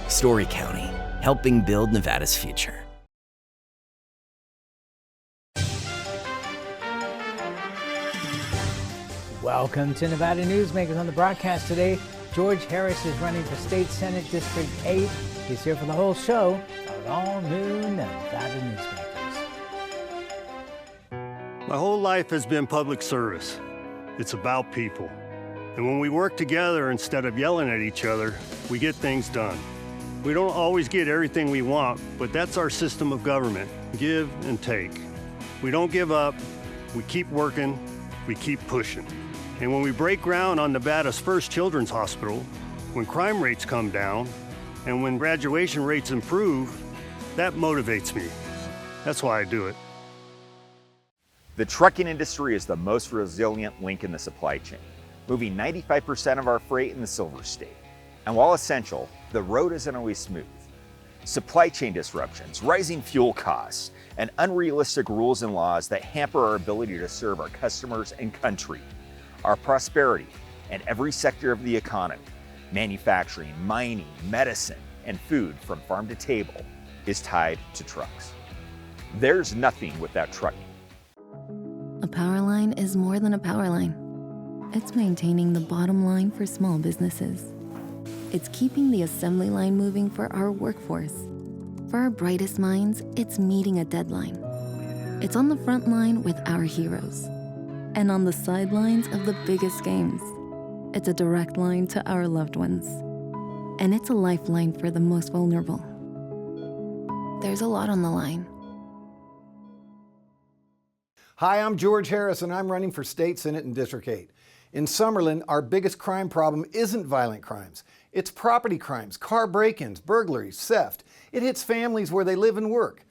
Story County, helping build Nevada's future. Welcome to Nevada Newsmakers. On the broadcast today, George Harris is running for State Senate District 8. He's here for the whole show of all new Nevada Newsmakers. My whole life has been public service. It's about people. And when we work together instead of yelling at each other, we get things done. We don't always get everything we want, but that's our system of government. Give and take. We don't give up. We keep working. We keep pushing. And when we break ground on Nevada's first children's hospital, when crime rates come down, and when graduation rates improve, that motivates me. That's why I do it. The trucking industry is the most resilient link in the supply chain, moving 95% of our freight in the Silver State. And while essential, the road isn't always smooth. Supply chain disruptions, rising fuel costs, and unrealistic rules and laws that hamper our ability to serve our customers and country. Our prosperity and every sector of the economy, manufacturing, mining, medicine, and food from farm to table, is tied to trucks. There's nothing without trucking. A power line is more than a power line. It's maintaining the bottom line for small businesses. It's keeping the assembly line moving for our workforce. For our brightest minds, it's meeting a deadline. It's on the front line with our heroes. And on the sidelines of the biggest games. It's a direct line to our loved ones. And it's a lifeline for the most vulnerable. There's a lot on the line. Hi, I'm George Harris, and I'm running for State Senate in District 8. In Summerlin, our biggest crime problem isn't violent crimes. It's property crimes, car break-ins, burglaries, theft. It hits families where they live and work.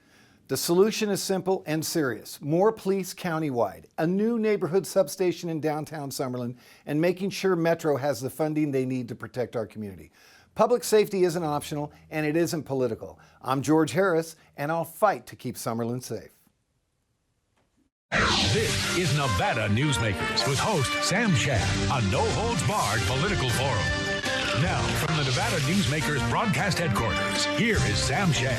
The solution is simple and serious. More police countywide, a new neighborhood substation in downtown Summerlin, and making sure Metro has the funding they need to protect our community. Public safety isn't optional, and it isn't political. I'm George Harris, and I'll fight to keep Summerlin safe. This is Nevada Newsmakers with host Sam Shad, a no-holds-barred political forum. Now, from the Nevada Newsmakers broadcast headquarters, here is Sam Shad.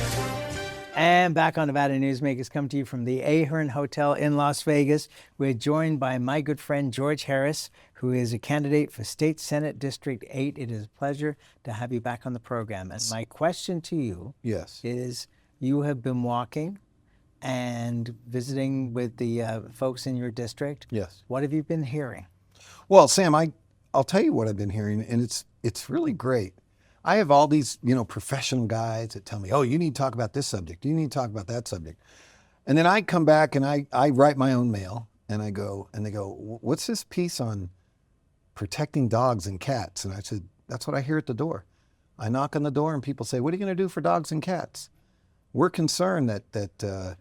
And back on Nevada Newsmakers, come to you from the Ahern Hotel in Las Vegas. We're joined by my good friend George Harris, who is a candidate for State Senate District 8. It is a pleasure to have you back on the program. And my question to you is, you have been walking and visiting with the folks in your district. Yes. What have you been hearing? Well, Sam, I'll tell you what I've been hearing, and it's really great. I have all these, professional guys that tell me, oh, you need to talk about this subject. You need to talk about that subject. And then I come back and I write my own mail and they go, what's this piece on protecting dogs and cats? And I said, that's what I hear at the door. I knock on the door and people say, what are you going to do for dogs and cats? We're concerned that the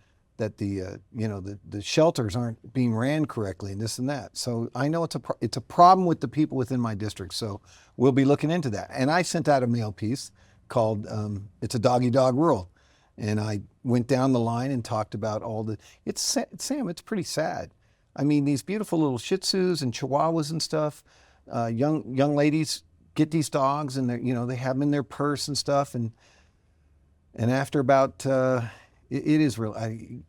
shelters aren't being ran correctly and this and that. So I know it's a problem with the people within my district. So we'll be looking into that. And I sent out a mail piece called "It's a Doggy Dog World," and I went down the line and talked about Sam, it's pretty sad. I mean, these beautiful little Shih Tzus and Chihuahuas and stuff. Young ladies get these dogs and they have them in their purse and stuff, and after about it is real,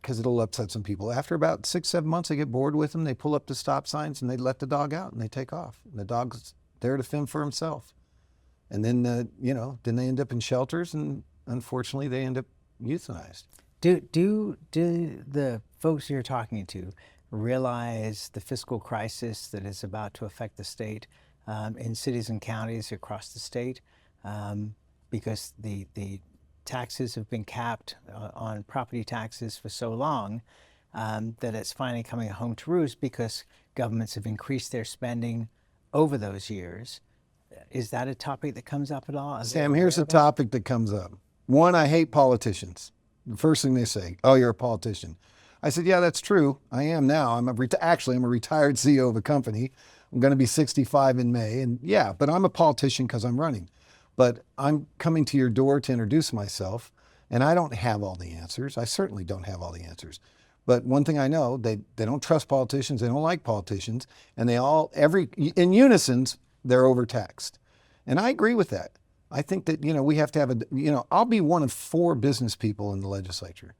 because it'll upset some people. After about 6-7 months, they get bored with them. They pull up the stop signs and they let the dog out and they take off. And the dog's there to fend for himself. And then, then they end up in shelters, and unfortunately, they end up euthanized. Do the folks you're talking to realize the fiscal crisis that is about to affect the state in cities and counties across the state? Because the taxes have been capped on property taxes for so long that it's finally coming home to roost because governments have increased their spending over those years. Is that a topic that comes up at all? Sam, here's a topic that comes up. One, I hate politicians. The first thing they say, oh, you're a politician. I said, yeah, that's true. I am now. I'm a retired CEO of a company. I'm going to be 65 in May. And yeah, but I'm a politician because I'm running. But I'm coming to your door to introduce myself, and I don't have all the answers. I certainly don't have all the answers. But one thing I know, they don't trust politicians, they don't like politicians, and in unison, they're overtaxed. And I agree with that. I think that, we have to have I'll be one of 4 business people in the legislature.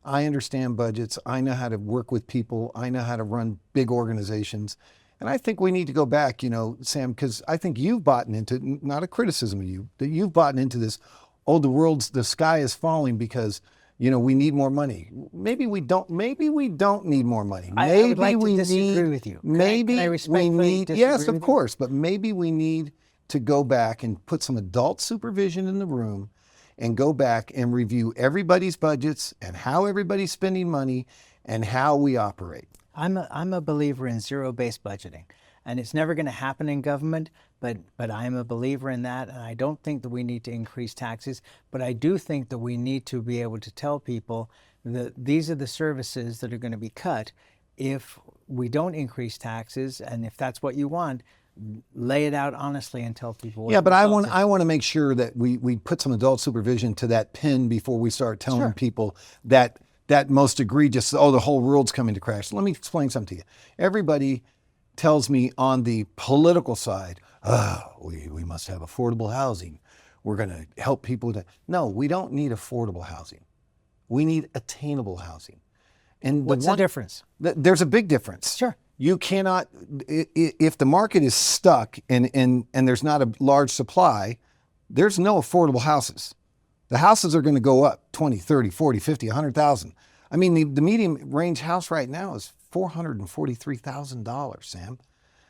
I understand budgets. I know how to work with people. I know how to run big organizations. And I think we need to go back, Sam, because I think you've bought into, not a criticism of you, that you've bought into this, the sky is falling because, we need more money. Maybe we don't need more money. I would like to disagree with you. Maybe can I respectfully disagree yes, of with you? course, but maybe we need to go back and put some adult supervision in the room and go back and review everybody's budgets and how everybody's spending money and how we operate. I'm a believer in zero-based budgeting, and it's never going to happen in government, but I'm a believer in that, and I don't think that we need to increase taxes, but I do think that we need to be able to tell people that these are the services that are going to be cut if we don't increase taxes, and if that's what you want, lay it out honestly and tell people what Yeah, but the I results want to make sure that we put some adult supervision to that pin before we start telling Sure. people that most egregious, the whole world's coming to crash. Let me explain something to you. Everybody tells me on the political side, we must have affordable housing. We're going to help people. No, we don't need affordable housing. We need attainable housing. And What's the difference? There's a big difference. Sure. You cannot, if the market is stuck and there's not a large supply, there's no affordable houses. The houses are going to go up 20, 30, 40, 50, 100,000. I mean, the medium range house right now is $443,000, Sam.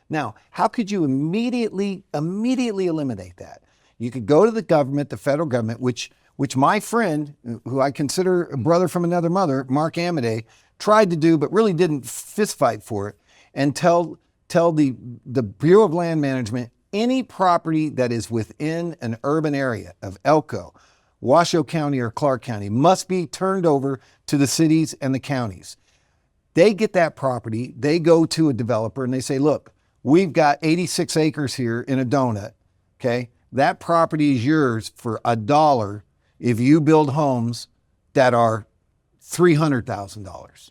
Now, how could you immediately eliminate that? You could go to the government, the federal government, which my friend, who I consider a brother from another mother, Mark Amadei, tried to do, but really didn't fist fight for it, and tell the Bureau of Land Management, any property that is within an urban area of Elko, Washoe County, or Clark County must be turned over to the cities and the counties. They get that property, they go to a developer and they say, look, we've got 86 acres here in a donut, okay? That property is yours for $1 if you build homes that are $300,000,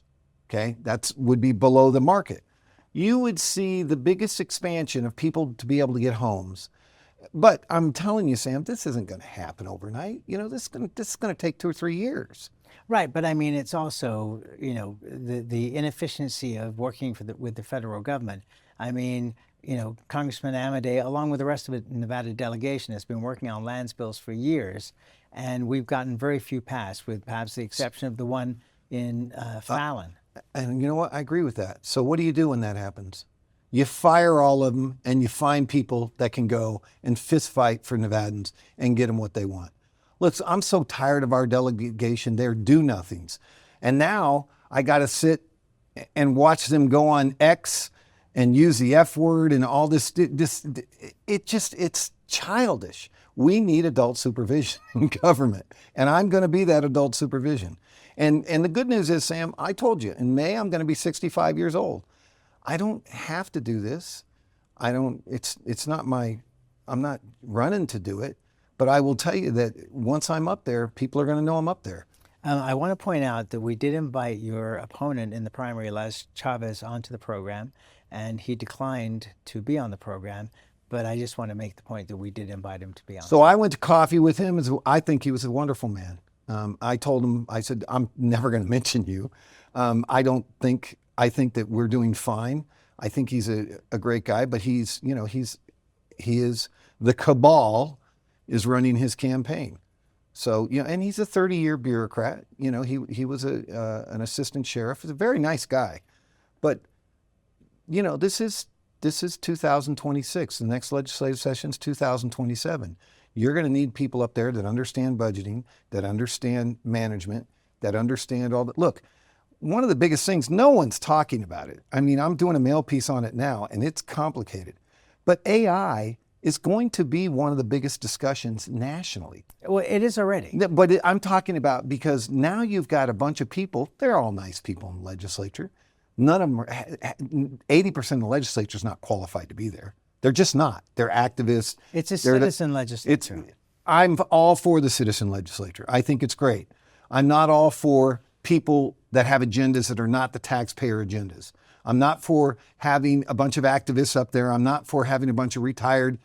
okay? That would be below the market. You would see the biggest expansion of people to be able to get homes. But I'm telling you, Sam, this isn't going to happen overnight. This is going to take 2 or 3 years. Right, but I mean, it's also, the inefficiency of working with the federal government. I mean, Congressman Amadei, along with the rest of the Nevada delegation, has been working on lands bills for years, and we've gotten very few passed, with perhaps the exception of the one in Fallon. And you know what? I agree with that. So what do you do when that happens? You fire all of them and you find people that can go and fist fight for Nevadans and get them what they want. Look, I'm so tired of our delegation. They're do-nothings. And now I got to sit and watch them go on X and use the F word and all this. It's childish. We need adult supervision in government. And I'm going to be that adult supervision. And the good news is, Sam, I told you, in May, I'm going to be 65 years old. I don't have to do this. I'm not running to do it, but I will tell you that once I'm up there, people are going to know I'm up there. I want to point out that we did invite your opponent in the primary, Les Chavez, onto the program, and he declined to be on the program. But I just want to make the point that we did invite him to be on. So I went to coffee with him. I think he was a wonderful man. I told him, I said, I'm never going to mention you. I think that we're doing fine. I think he's a great guy, but he is, the cabal is running his campaign. So, and he's a 30-year bureaucrat. He was an assistant sheriff. He's a very nice guy. But, this is 2026. The next legislative session is 2027. You're going to need people up there that understand budgeting, that understand management, that understand all that. Look, one of the biggest things, no one's talking about it. I mean, I'm doing a mail piece on it now, and it's complicated. But AI is going to be one of the biggest discussions nationally. Well, it is already. But I'm talking about, because now you've got a bunch of people, they're all nice people in the legislature. None of them 80% of the legislature is not qualified to be there. They're just not. They're activists. It's a citizen legislature. I'm all for the citizen legislature. I think it's great. I'm not all for people that have agendas that are not the taxpayer agendas. I'm not for having a bunch of activists up there. I'm not for having a bunch of retired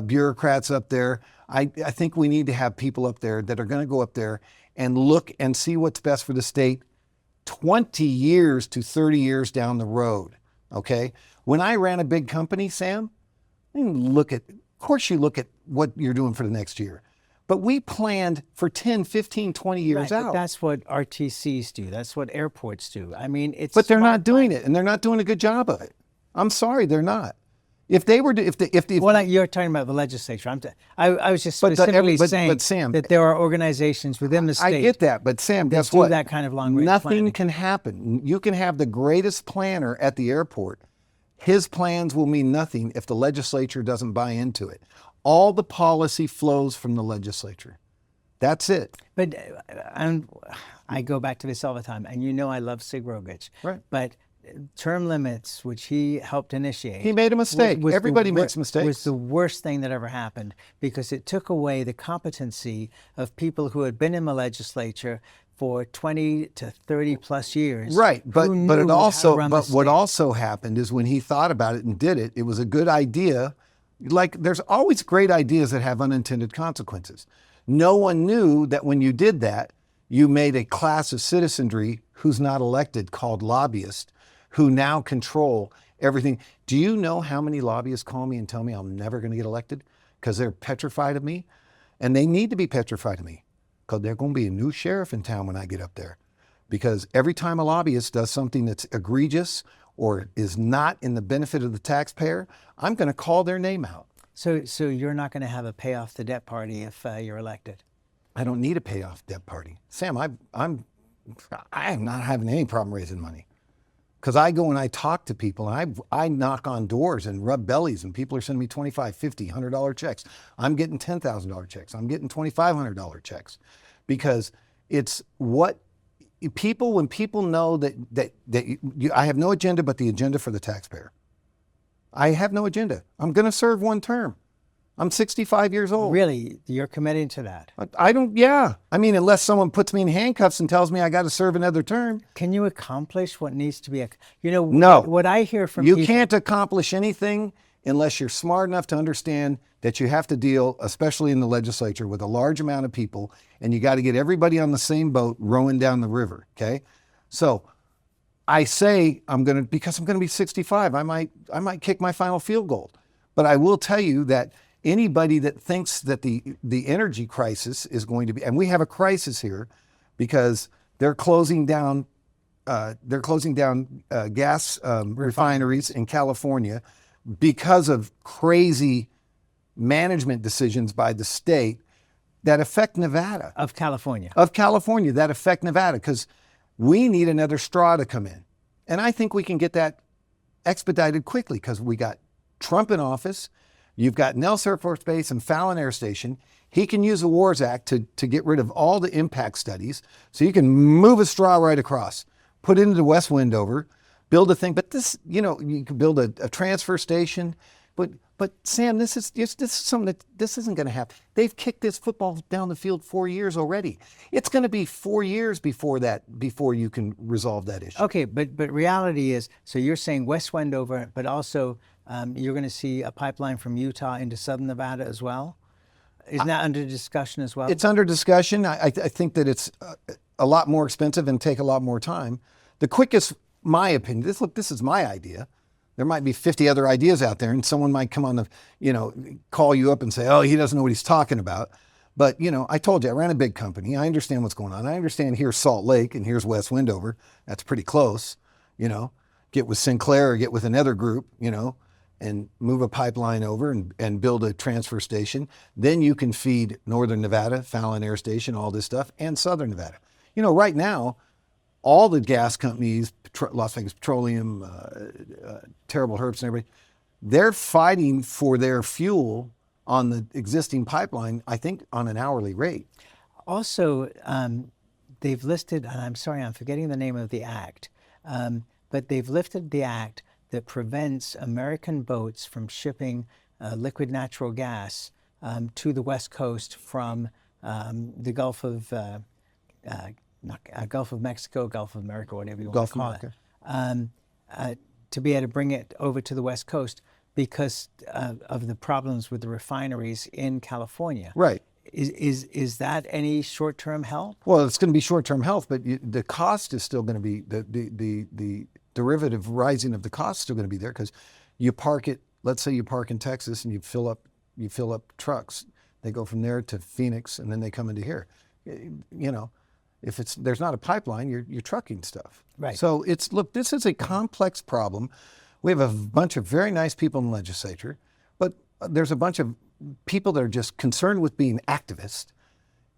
bureaucrats up there. I think we need to have people up there that are going to go up there and look and see what's best for the state 20 years to 30 years down the road, okay? When I ran a big company, Sam, of course you look at what you're doing for the next year. But we planned for 10, 15, 20 years Right, out. but that's what RTCs do. That's what airports do. I mean, it's. But they're not doing it, and they're not doing a good job of it. I'm sorry, they're not. If they were to, Well, you're talking about the legislature. I was just specifically saying but Sam, that there are organizations within the state. I get that, but Sam, that guess do what? that kind of long-range Nothing planning. can happen. You can have the greatest planner at the airport. His plans will mean nothing if the legislature doesn't buy into it. All the policy flows from the legislature. That's it. But I go back to this all the time, and you know I love Sig Rogich. Right. But term limits, which he helped initiate. He made a mistake. Everybody makes mistakes. Was the worst thing that ever happened because it took away the competency of people who had been in the legislature for 20 to 30 plus years. Right, but who it knew how also to run the but what state. also happened is when he thought about it and did it, it was a good idea. Like there's always great ideas that have unintended consequences. No one knew that when you did that, you made a class of citizenry who's not elected called lobbyists, who now control everything. Do you know how many lobbyists call me and tell me I'm never going to get elected because they're petrified of me? And they need to be petrified of me because there's going to be a new sheriff in town when I get up there. Because every time a lobbyist does something that's egregious or is not in the benefit of the taxpayer, I'm going to call their name out. So you're not going to have a pay off the debt party if you're elected? I don't need a payoff debt party. Sam, I'm not having any problem raising money. Because I go and I talk to people and I knock on doors and rub bellies and people are sending me $25, $50, $100 checks. I'm getting $10,000 checks. I'm getting $2,500 checks. Because it's what people, when people know that I have no agenda but the agenda for the taxpayer. I have no agenda. I'm going to serve one term. I'm 65 years old. Really? You're committing to that? Yeah. I mean, unless someone puts me in handcuffs and tells me I got to serve another term. Can you accomplish what needs to be, No. What I hear from You people. can't accomplish anything unless you're smart enough to understand that you have to deal, especially in the legislature, with a large amount of people, and you got to get everybody on the same boat rowing down the river, okay? So I say because I'm going to be 65, I might kick my final field goal. But I will tell you that anybody that thinks that the energy crisis is going to be, and we have a crisis here because they're closing down gas refineries in California because of crazy management decisions by the state that affect Nevada. Of California. That affect Nevada because we need another straw to come in. And I think we can get that expedited quickly because we got Trump in office. You've got Nellis Air Force Base and Fallon Air Station. He can use the WARS Act to get rid of all the impact studies. So you can move a straw right across, put it into West Wendover, build a thing. But this, you can build a transfer station. But Sam, this is something that this isn't going to happen. They've kicked this football down the field 4 years already. It's going to be 4 years before you can resolve that issue. Okay, but reality is, so you're saying West Wendover, but also you're going to see a pipeline from Utah into southern Nevada as well? Isn't that under discussion as well? It's under discussion. I think that it's a lot more expensive and take a lot more time. The quickest, my opinion, this is my idea. There might be 50 other ideas out there and someone might come on call you up and say, oh, he doesn't know what he's talking about. But, I told you, I ran a big company. I understand what's going on. I understand here's Salt Lake and here's West Wendover. That's pretty close, Get with Sinclair or get with another group, and move a pipeline over and build a transfer station. Then you can feed Northern Nevada, Fallon Air Station, all this stuff, and Southern Nevada. Right now, all the gas companies, Las Vegas Petroleum, Terrible Herbst and everybody, they're fighting for their fuel on the existing pipeline, I think, on an hourly rate. Also, they've listed, and I'm sorry, I'm forgetting the name of the act, but they've lifted the act that prevents American boats from shipping liquid natural gas to the West Coast from the Gulf of Mexico, Gulf of America, whatever you want to call it, to be able to bring it over to the West Coast. because of the problems with the refineries in California. Right. Is that any short-term help? Well, it's going to be short-term help, but the cost is still going to be, the derivative rising of the cost is still going to be there, because you park it, let's say you park in Texas and you fill up trucks. They go from there to Phoenix and then they come into here. You know, if there's not a pipeline, you're trucking stuff. Right. So look, this is a complex problem. We have a bunch of very nice people in the legislature, but there's a bunch of people that are just concerned with being activists,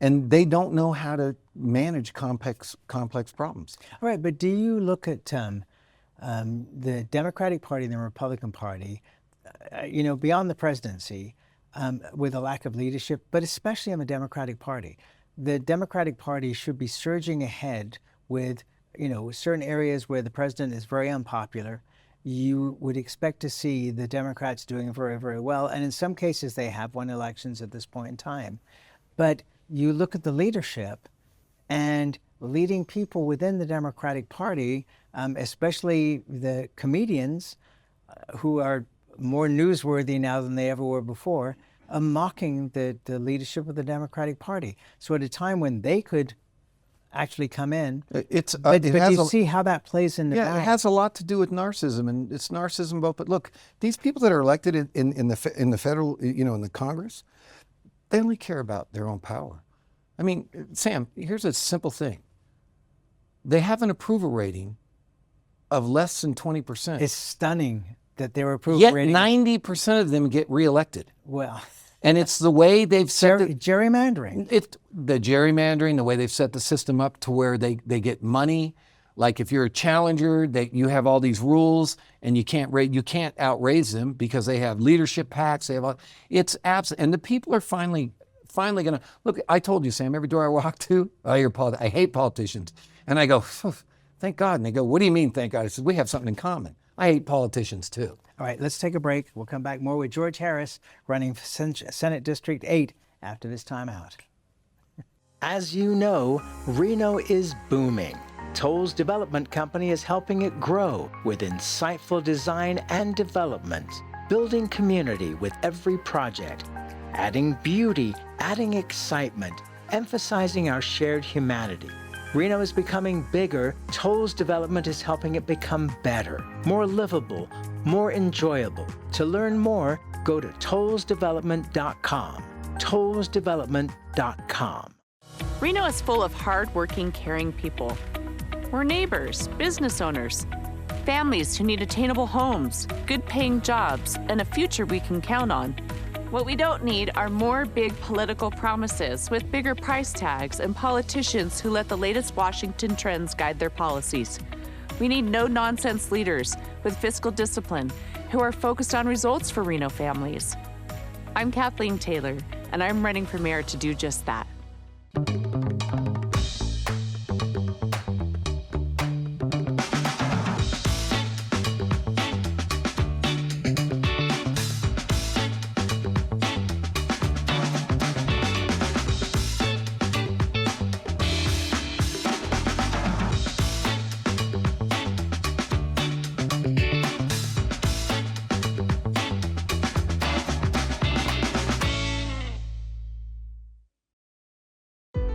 and they don't know how to manage complex problems. All right, but do you look at the Democratic Party and the Republican Party, beyond the presidency, with a lack of leadership, but especially in the Democratic Party? The Democratic Party should be surging ahead with, certain areas where the president is very unpopular. You would expect to see the Democrats doing very, very well. And in some cases, they have won elections at this point in time. But you look at the leadership and leading people within the Democratic Party, especially the comedians who are more newsworthy now than they ever were before, mocking the leadership of the Democratic Party. So at a time when they could actually come in, but you see how that plays in the Yeah, it has a lot to do with narcissism, and it's narcissism both. But look, these people that are elected in the federal, in the Congress, they only care about their own power. I mean, Sam, here's a simple thing. They have an approval rating of less than 20%. It's stunning that their approval Yet rating. 90% of them get reelected. Well, and it's the way they've set gerrymandering. The gerrymandering, the way they've set the system up to where they get money. Like if you're a challenger, you have all these rules, and you can't outraise them because they have leadership packs. They have and the people are finally going to look. I told you, Sam, every door I walk to, I hear I hate politicians, and I go, thank God. And they go, what do you mean, thank God? I said, we have something in common. I hate politicians too. All right, let's take a break. We'll come back more with George Harris running for Senate District 8 after this time out. As you know, Reno is booming. Toll's development company is helping it grow with insightful design and development, building community with every project, adding beauty, adding excitement, emphasizing our shared humanity. Reno is becoming bigger. Toll's development is helping it become better, more livable, more enjoyable. To learn more, go to tollsdevelopment.com. tollsdevelopment.com. Reno is full of hard-working, caring people. We're neighbors, business owners, families who need attainable homes, good-paying jobs, and a future we can count on. What we don't need are more big political promises with bigger price tags and politicians who let the latest Washington trends guide their policies. We need no-nonsense leaders with fiscal discipline who are focused on results for Reno families. I'm Kathleen Taylor, and I'm running for mayor to do just that.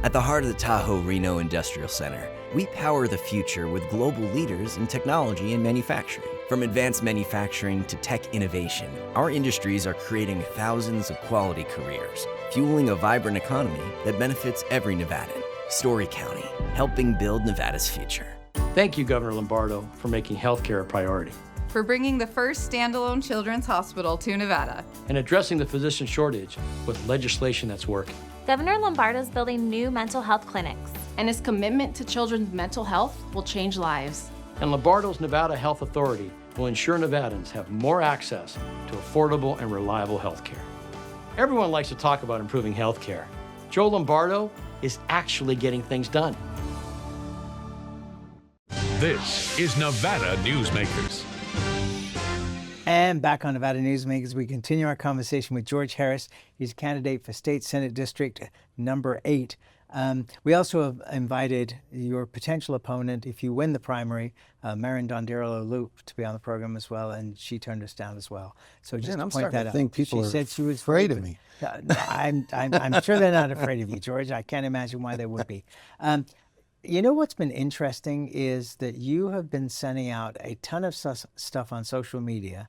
At the heart of the Tahoe Reno Industrial Center, we power the future with global leaders in technology and manufacturing. From advanced manufacturing to tech innovation, our industries are creating thousands of quality careers, fueling a vibrant economy that benefits every Nevadan. Story County, helping build Nevada's future. Thank you, Governor Lombardo, for making healthcare a priority. For bringing the first standalone children's hospital to Nevada. And addressing the physician shortage with legislation that's working. Governor Lombardo is building new mental health clinics. And his commitment to children's mental health will change lives. And Lombardo's Nevada Health Authority will ensure Nevadans have more access to affordable and reliable health care. Everyone likes to talk about improving health care. Joe Lombardo is actually getting things done. This is Nevada Newsmakers. And back on Nevada Newsmakers, we continue our conversation with George Harris. He's a candidate for State Senate District number 8. We also have invited your potential opponent, if you win the primary, Marin Dondero-Loop, to be on the program as well, and she turned us down as well. So just to I'm point starting that to out. think people she are said she was afraid of me. I'm sure they're not afraid of you, George. I can't imagine why they would be. You know what's been interesting is that you have been sending out a ton of stuff on social media,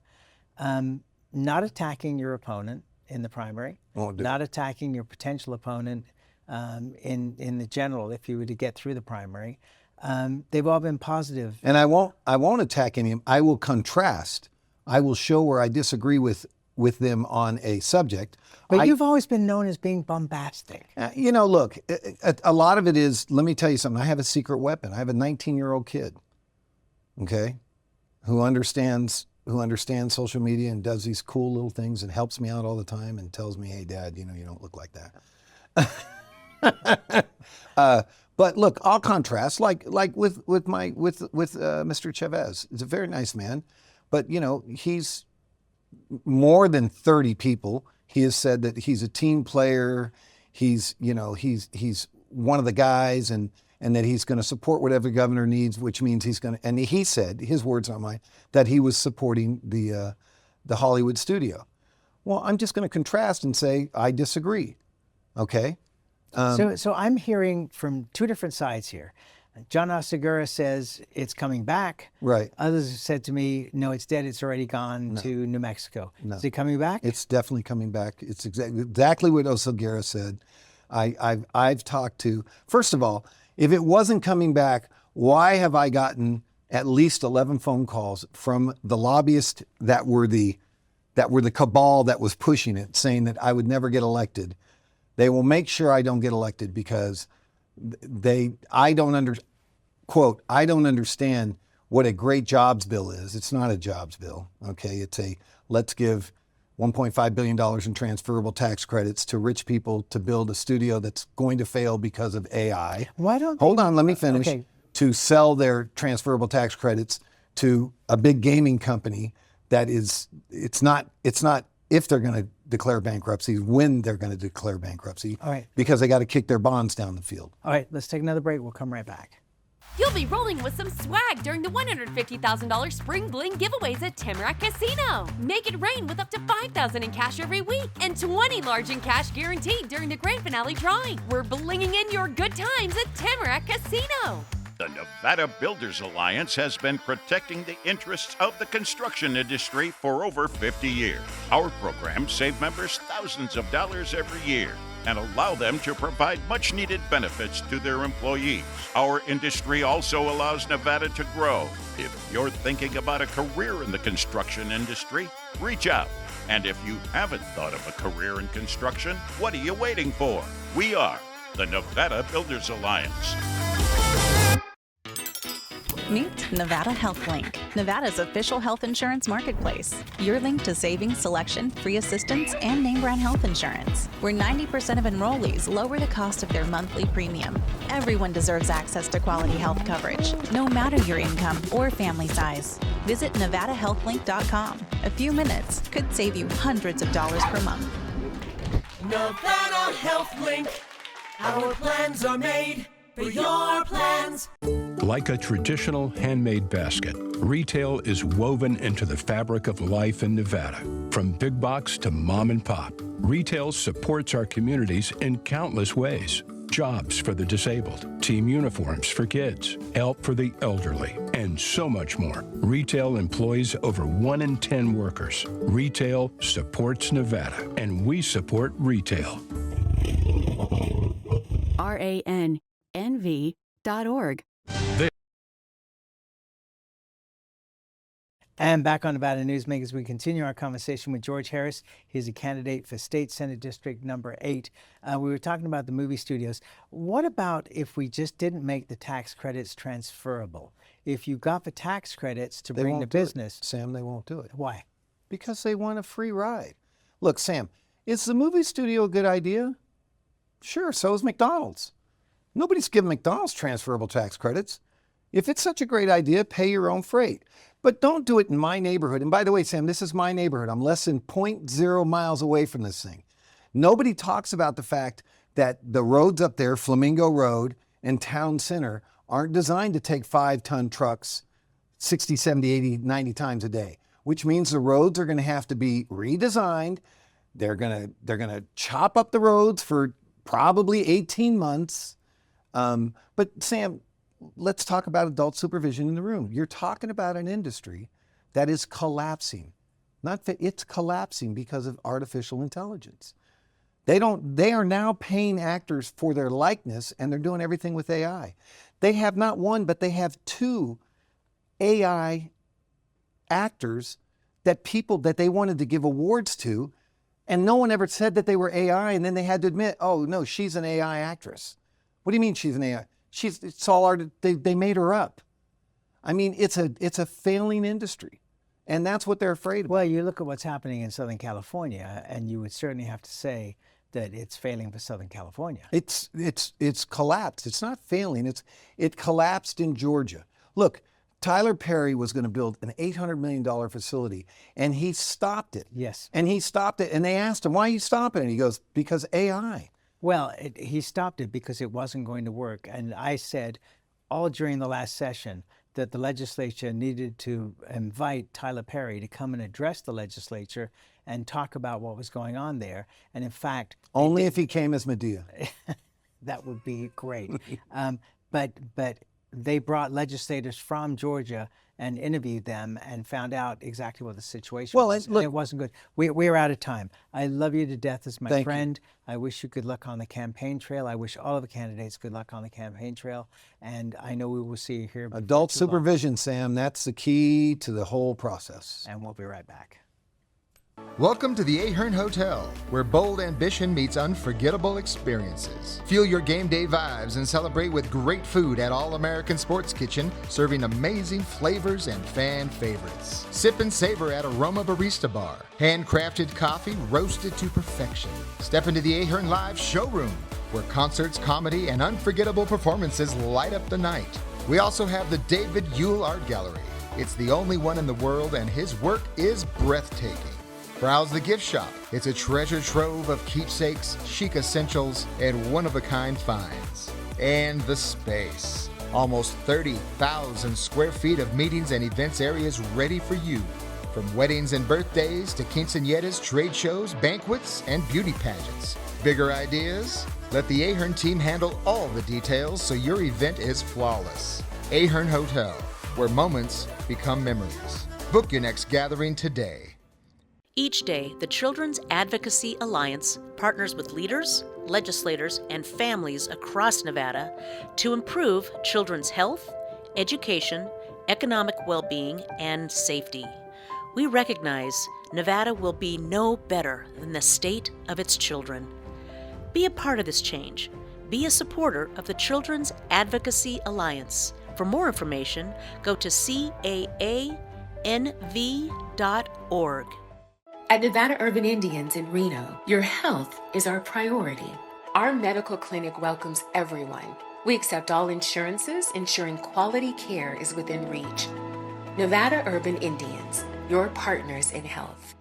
not attacking your opponent in the primary, not attacking your potential opponent in the general if you were to get through the primary. They've all been positive. And I won't attack any of them. I will contrast. I will show where I disagree with them on a subject. But you've always been known as being bombastic. Look, a lot of it is, let me tell you something. I have a secret weapon. I have a 19-year-old kid, okay, who understands social media and does these cool little things and helps me out all the time and tells me, hey, Dad, you don't look like that. But look, I'll contrast, like with Mr. Chavez. He's a very nice man, but he's more than 30 people. He has said that he's a team player. He's one of the guys, and that he's going to support whatever the governor needs, which means he's going to. And he said, his words, not mine, that he was supporting the Hollywood studio. Well, I'm just going to contrast and say I disagree. Okay. So I'm hearing from two different sides here. John Osagura says it's coming back. Right. Others have said to me, no, it's dead. It's already gone to New Mexico. No. Is it coming back? It's definitely coming back. It's exactly what Osagura said. I've talked to, first of all, if it wasn't coming back, why have I gotten at least 11 phone calls from the lobbyists that were the cabal that was pushing it, saying that I would never get elected? They will make sure I don't get elected because I don't understand what a great jobs bill is. It's not a jobs bill, okay? It's let's give $1.5 billion in transferable tax credits to rich people to build a studio that's going to fail because of AI. Hold on, let me finish. Okay. To sell their transferable tax credits to a big gaming company that it's not if they're going to declare bankruptcy, when they're going to declare bankruptcy. All right. Because they got to kick their bonds down the field. All right, let's take another break. We'll come right back. You'll be rolling with some swag during the $150,000 Spring Bling giveaways at Tamarack Casino. Make it rain with up to $5,000 in cash every week and 20 large in cash guaranteed during the grand finale drawing. We're blinging in your good times at Tamarack Casino. The Nevada Builders Alliance has been protecting the interests of the construction industry for over 50 years. Our programs save members thousands of dollars every year and allow them to provide much-needed benefits to their employees. Our industry also allows Nevada to grow. If you're thinking about a career in the construction industry, reach out. And if you haven't thought of a career in construction, what are you waiting for? We are the Nevada Builders Alliance. Meet Nevada Health Link, Nevada's official health insurance marketplace. Your link to savings, selection, free assistance, and name brand health insurance, where 90% of enrollees lower the cost of their monthly premium. Everyone deserves access to quality health coverage, no matter your income or family size. Visit NevadaHealthLink.com. A few minutes could save you hundreds of dollars per month. Nevada Health Link. Our plans are made for your plans. Like a traditional handmade basket, retail is woven into the fabric of life in Nevada. From big box to mom and pop, retail supports our communities in countless ways. Jobs for the disabled, team uniforms for kids, help for the elderly, and so much more. Retail employs over 1 in 10 workers. Retail supports Nevada, and we support retail. RANNV.org. And back on Nevada Newsmakers, we continue our conversation with George Harris. He's a candidate for State Senate District number 8. We were talking about the movie studios. What about if we just didn't make the tax credits transferable? If you got the tax credits to bring the business. Sam, they won't do it. Why? Because they want a free ride. Look, Sam, is the movie studio a good idea? Sure, so is McDonald's. Nobody's giving McDonald's transferable tax credits. If it's such a great idea, pay your own freight. But don't do it in my neighborhood. And by the way, Sam, this is my neighborhood. I'm less than 0.0 miles away from this thing. Nobody talks about the fact that the roads up there, Flamingo Road and Town Center, aren't designed to take 5-ton trucks 60, 70, 80, 90 times a day, which means the roads are going to have to be redesigned. They're going to chop up the roads for probably 18 months. But Sam, let's talk about adult supervision in the room. You're talking about an industry that is collapsing. It's collapsing because of artificial intelligence. They are now paying actors for their likeness, and they're doing everything with AI. They have not one, but they have 2 AI actors that they wanted to give awards to, and no one ever said that they were AI, and then they had to admit, oh no, she's an AI actress. What do you mean she's an AI? It's all art. They made her up. I mean, it's a failing industry. And that's what they're afraid of. Well, you look at what's happening in Southern California, and you would certainly have to say that it's failing for Southern California. It's collapsed. It's not failing. It collapsed in Georgia. Look, Tyler Perry was going to build an $800 million facility, and he stopped it. Yes. And he stopped it, and they asked him, why are you stopping it? And he goes, because AI. Well, he stopped it because it wasn't going to work. And I said all during the last session that the legislature needed to invite Tyler Perry to come and address the legislature and talk about what was going on there. And in fact... Only if he came as Medea. That would be great. But they brought legislators from Georgia and interviewed them and found out exactly what the situation was. Look, it wasn't good. We're out of time. I love you to death as my Thank friend. I wish you good luck on the campaign trail. I wish all of the candidates good luck on the campaign trail. And I know we will see you here. Adult supervision, Sam, that's the key to the whole process. And we'll be right back. Welcome to the Ahern Hotel, where bold ambition meets unforgettable experiences. Feel your game day vibes and celebrate with great food at All American Sports Kitchen, serving amazing flavors and fan favorites. Sip and savor at Aroma Barista Bar. Handcrafted coffee roasted to perfection. Step into the Ahern Live showroom, where concerts, comedy, and unforgettable performances light up the night. We also have the David Yule Art Gallery. It's the only one in the world, and his work is breathtaking. Browse the gift shop. It's a treasure trove of keepsakes, chic essentials, and one-of-a-kind finds. And the space. Almost 30,000 square feet of meetings and events areas ready for you. From weddings and birthdays to quinceañeras, trade shows, banquets, and beauty pageants. Bigger ideas? Let the Ahern team handle all the details so your event is flawless. Ahern Hotel, where moments become memories. Book your next gathering today. Each day, the Children's Advocacy Alliance partners with leaders, legislators, and families across Nevada to improve children's health, education, economic well-being, and safety. We recognize Nevada will be no better than the state of its children. Be a part of this change. Be a supporter of the Children's Advocacy Alliance. For more information, go to caanv.org. At Nevada Urban Indians in Reno, your health is our priority. Our medical clinic welcomes everyone. We accept all insurances, ensuring quality care is within reach. Nevada Urban Indians, your partners in health.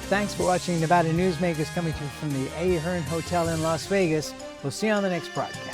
Thanks for watching Nevada Newsmakers, coming to you from the Ahern Hotel in Las Vegas. We'll see you on the next broadcast.